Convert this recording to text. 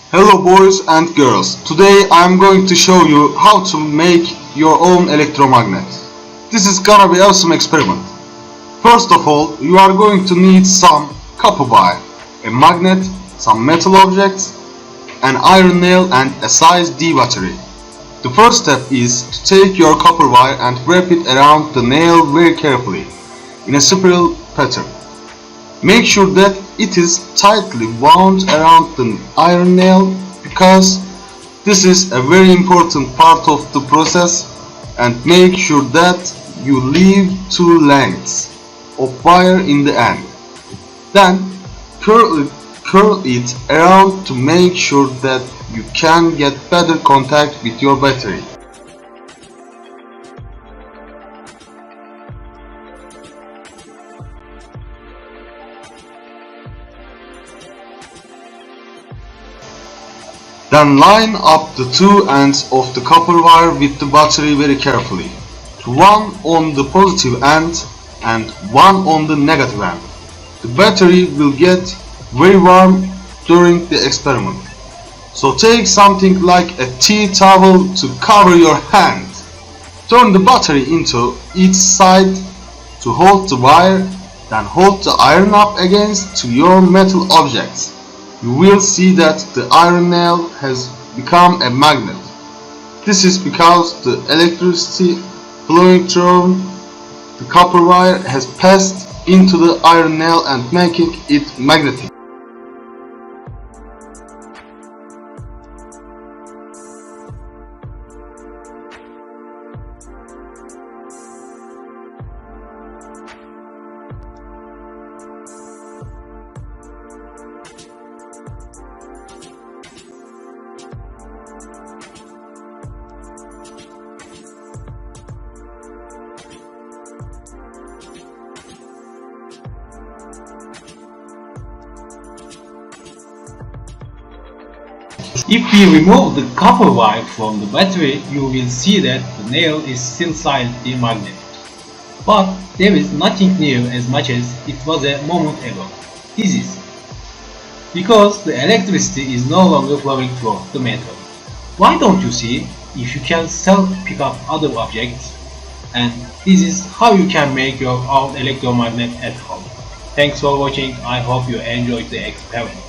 Hello boys and girls, today I'm going to show you how to make your own electromagnet. This is gonna be awesome experiment. First of all, you are going to need some copper wire, a magnet, some metal objects, an iron nail and a size D battery. The first step is to take your copper wire and wrap it around the nail very carefully in a spiral pattern. Make sure that it is tightly wound around the iron nail because this is a very important part of the process, and make sure that you leave two lengths of wire in the end. Then curl it around to make sure that you can get better contact with your battery. Then line up the two ends of the copper wire with the battery very carefully, one on the positive end and one on the negative end. The battery will get very warm during the experiment, so take something like a tea towel to cover your hand. Turn the battery into each side to hold the wire, then hold the iron up against your metal objects. You will see that the iron nail has become a magnet. This is because the electricity flowing through the copper wire has passed into the iron nail and making it magnetic. If we remove the copper wire from the battery, you will see that the nail is still slightly magnetic. But there is nothing new as much as it was a moment ago. This is because the electricity is no longer flowing through the metal. Why don't you see if you can self-pick up other objects? And this is how you can make your own electromagnet at home. Thanks for watching. I hope you enjoyed the experiment.